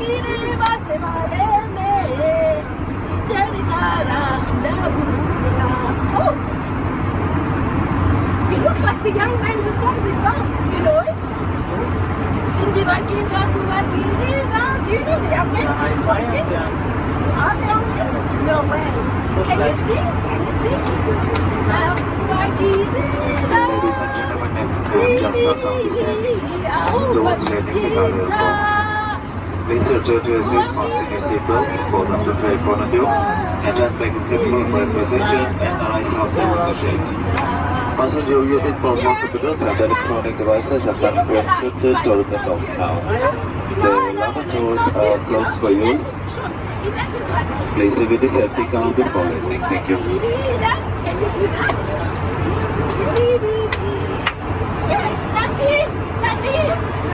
Reba se 말했네 이제는 사랑한다고 Oh, you look like the young man who sang this song. Do you know it? Cindy Bagina, Kumagirina. Do you know the young man? Are they young men? No way. Can you sing? Can you sing? Kumagirina. Please return to your seat fasten your seatbelt, hold on to tray in front of you, and just make it simple for your position and rise up to the shades. Passenger using for multiple electronic devices have been requested to turn them off now. The lamp doors are closed for use. Please leave the safety car before landing. Thank you. Can you do that? Yes, that's it. That's it.